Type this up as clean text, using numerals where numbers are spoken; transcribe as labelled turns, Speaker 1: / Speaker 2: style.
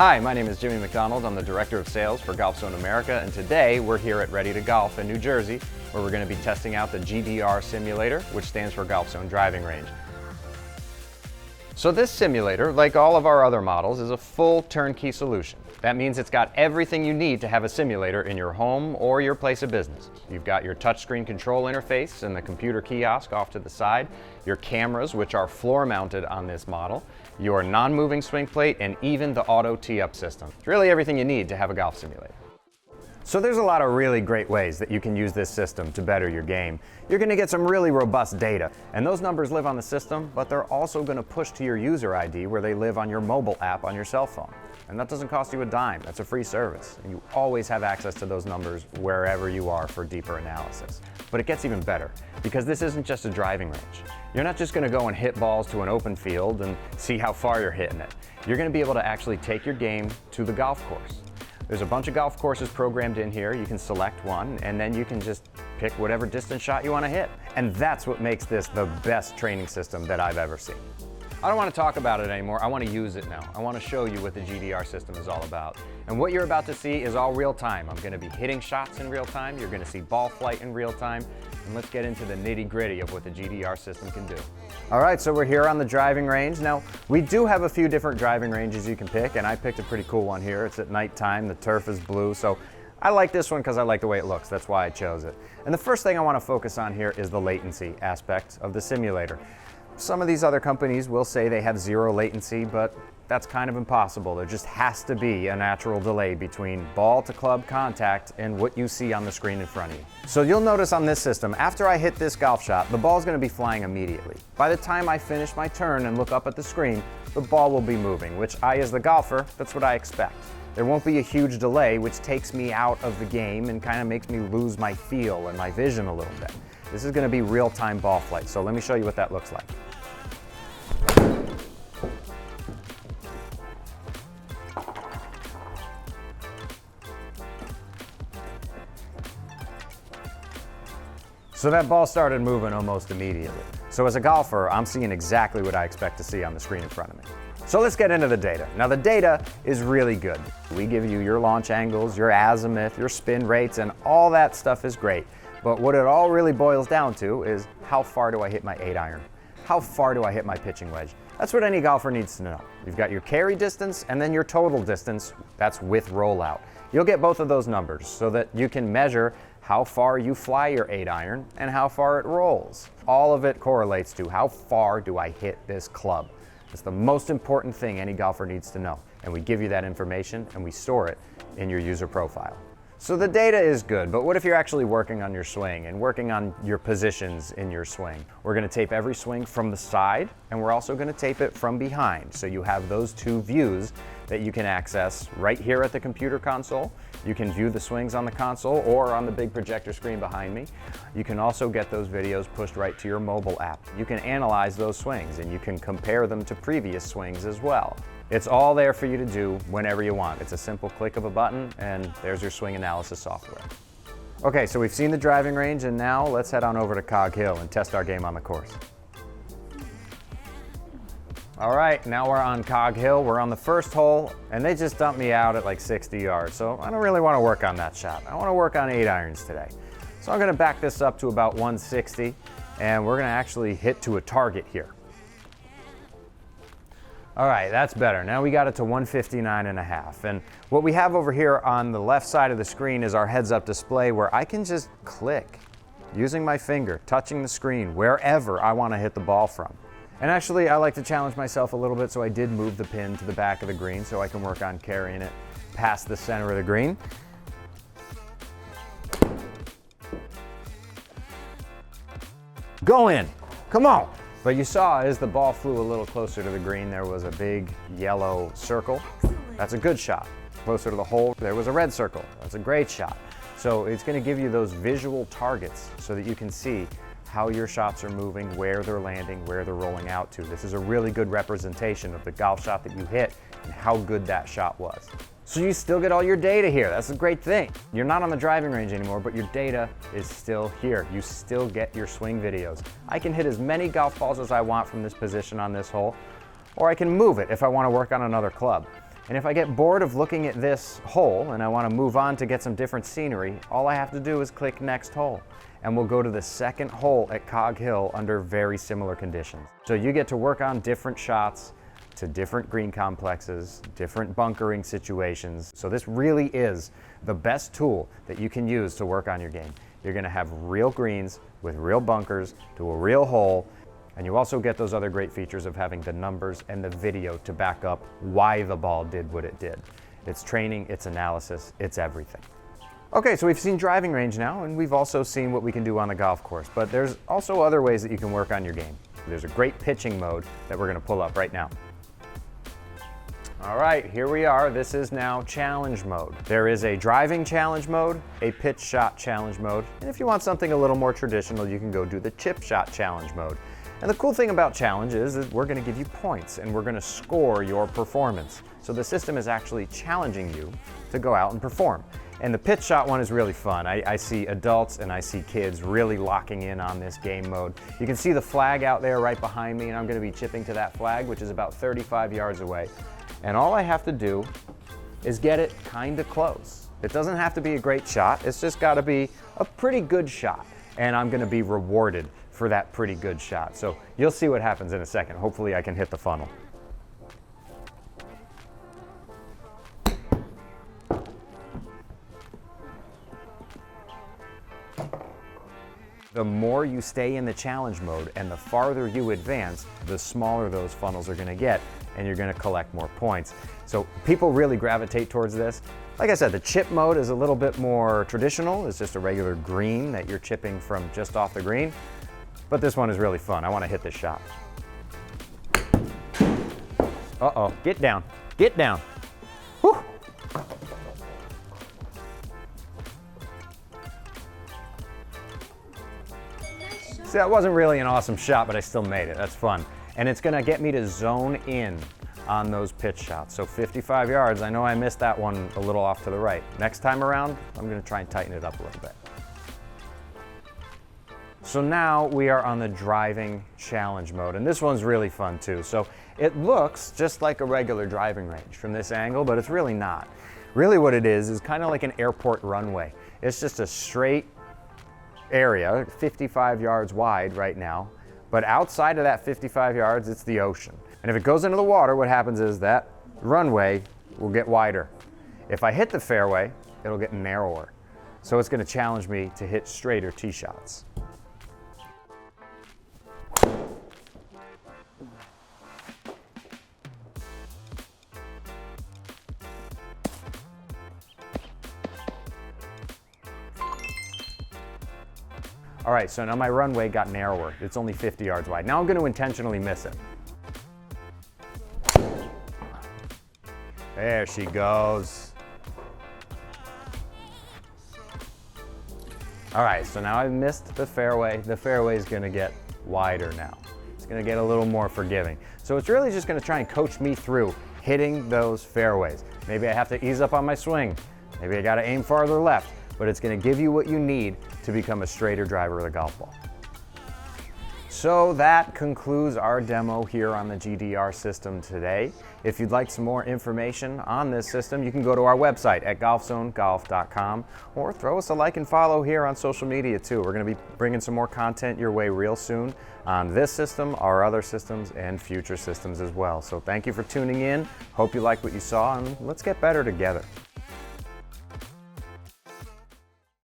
Speaker 1: Hi, my name is Jimmy McDonald. I'm the Director of Sales for Golfzon America, and today we're here at Ready to Golf in New Jersey, where we're going to be testing out the GDR simulator, which stands for Golfzon Driving Range. So this simulator, like all of our other models, is a full turnkey solution. That means it's got everything you need to have a simulator in your home or your place of business. You've got your touchscreen control interface and the computer kiosk off to the side, your cameras, which are floor mounted on this model, your non-moving swing plate, and even the auto tee-up system. It's really everything you need to have a golf simulator. So there's a lot of really great ways that you can use this system to better your game. You're going to get some really robust data, and those numbers live on the system, but they're also going to push to your user ID where they live on your mobile app on your cell phone. And that doesn't cost you a dime. That's a free service. And you always have access to those numbers wherever you are for deeper analysis. But it gets even better, because this isn't just a driving range. You're not just going to go and hit balls to an open field and see how far you're hitting it. You're going to be able to actually take your game to the golf course. There's a bunch of golf courses programmed in here. You can select one, and then you can just pick whatever distance shot you want to hit. And that's what makes this the best training system that I've ever seen. I don't want to talk about it anymore. I want to use it now. I want to show you what the GDR system is all about. And what you're about to see is all real time. I'm going to be hitting shots in real time. You're going to see ball flight in real time. And let's get into the nitty-gritty of what the GDR system can do. All right, so we're here on the driving range. Now, we do have a few different driving ranges you can pick, and I picked a pretty cool one here. It's at nighttime. The turf is blue, so I like this one because I like the way it looks. That's why I chose it. And the first thing I want to focus on here is the latency aspect of the simulator. Some of these other companies will say they have zero latency, but that's kind of impossible. There just has to be a natural delay between ball to club contact and what you see on the screen in front of you. So you'll notice on this system, after I hit this golf shot, the ball's going to be flying immediately. By the time I finish my turn and look up at the screen, the ball will be moving, which as the golfer, that's what I expect. There won't be a huge delay, which takes me out of the game and kind of makes me lose my feel and my vision a little bit. This is going to be real-time ball flight, so let me show you what that looks like. So that ball started moving almost immediately. So as a golfer, I'm seeing exactly what I expect to see on the screen in front of me. So let's get into the data. Now the data is really good. We give you your launch angles, your azimuth, your spin rates, and all that stuff is great. But what it all really boils down to is how far do I hit my 8-iron? How far do I hit my pitching wedge? That's what any golfer needs to know. You've got your carry distance and then your total distance, that's with rollout. You'll get both of those numbers so that you can measure how far you fly your 8-iron and how far it rolls. All of it correlates to how far do I hit this club. It's the most important thing any golfer needs to know. And we give you that information and we store it in your user profile. So the data is good, but what if you're actually working on your swing and working on your positions in your swing? We're going to tape every swing from the side, and we're also going to tape it from behind. So you have those two views that you can access right here at the computer console. You can view the swings on the console or on the big projector screen behind me. You can also get those videos pushed right to your mobile app. You can analyze those swings and you can compare them to previous swings as well. It's all there for you to do whenever you want. It's a simple click of a button and there's your swing analysis software. Okay, so we've seen the driving range and now let's head on over to Cog Hill and test our game on the course. All right, now we're on Cog Hill. We're on the first hole and they just dumped me out at like 60 yards. So I don't really want to work on that shot. I want to work on 8-irons today. So I'm going to back this up to about 160 and we're going to actually hit to a target here. All right, that's better. Now we got it to 159.5. And what we have over here on the left side of the screen is our heads-up display where I can just click using my finger, touching the screen wherever I want to hit the ball from. And actually, I like to challenge myself a little bit, so I did move the pin to the back of the green so I can work on carrying it past the center of the green. Go in, come on. But you saw as the ball flew a little closer to the green, there was a big yellow circle. That's a good shot. Closer to the hole, there was a red circle. That's a great shot. So it's going to give you those visual targets so that you can see how your shots are moving, where they're landing, where they're rolling out to. This is a really good representation of the golf shot that you hit and how good that shot was. So you still get all your data here. That's a great thing. You're not on the driving range anymore, but your data is still here. You still get your swing videos. I can hit as many golf balls as I want from this position on this hole, or I can move it if I want to work on another club. And if I get bored of looking at this hole and I want to move on to get some different scenery, all I have to do is click next hole. And we'll go to the second hole at Cog Hill under very similar conditions. So you get to work on different shots to different green complexes, different bunkering situations. So this really is the best tool that you can use to work on your game. You're going to have real greens with real bunkers to a real hole. And you also get those other great features of having the numbers and the video to back up why the ball did what it did. It's training, it's analysis, it's everything. Okay, so we've seen driving range now, and we've also seen what we can do on the golf course, but there's also other ways that you can work on your game. There's a great pitching mode that we're gonna pull up right now. All right, here we are. This is now challenge mode. There is a driving challenge mode, a pitch shot challenge mode, and if you want something a little more traditional, you can go do the chip shot challenge mode. And the cool thing about challenge is that we're gonna give you points and we're gonna score your performance. So the system is actually challenging you to go out and perform. And the pitch shot one is really fun. I see adults and I see kids really locking in on this game mode. You can see the flag out there right behind me, and I'm gonna be chipping to that flag, which is about 35 yards away. And all I have to do is get it kinda close. It doesn't have to be a great shot, it's just gotta be a pretty good shot. And I'm gonna be rewarded for that pretty good shot. So you'll see what happens in a second. Hopefully I can hit the funnel. The more you stay in the challenge mode and the farther you advance, the smaller those funnels are gonna get, and you're gonna collect more points. So people really gravitate towards this. Like I said, the chip mode is a little bit more traditional. It's just a regular green that you're chipping from just off the green. But this one is really fun. I wanna hit this shot. Uh-oh, get down, get down. Whew. See, that wasn't really an awesome shot, but I still made it. That's fun. And it's gonna get me to zone in on those pitch shots. So 55 yards, I know I missed that one a little off to the right. Next time around, I'm gonna try and tighten it up a little bit. So now we are on the driving challenge mode, and this one's really fun too. So it looks just like a regular driving range from this angle, but it's really not. Really what it is kind of like an airport runway. It's just a straight area, 55 yards wide right now, but outside of that 55 yards, it's the ocean. And if it goes into the water, what happens is that runway will get wider. If I hit the fairway, it'll get narrower. So it's gonna challenge me to hit straighter tee shots. All right, so now my runway got narrower. It's only 50 yards wide. Now I'm gonna intentionally miss it. There she goes. All right, so now I've missed the fairway. The fairway is gonna get wider now. It's gonna get a little more forgiving. So it's really just gonna try and coach me through hitting those fairways. Maybe I have to ease up on my swing. Maybe I gotta aim farther left, but it's gonna give you what you need to become a straighter driver of the golf ball. So that concludes our demo here on the GDR system today. If you'd like some more information on this system, you can go to our website at golfzonegolf.com or throw us a like and follow here on social media too. We're gonna be bringing some more content your way real soon on this system, our other systems, and future systems as well. So thank you for tuning in. Hope you liked what you saw, and let's get better together.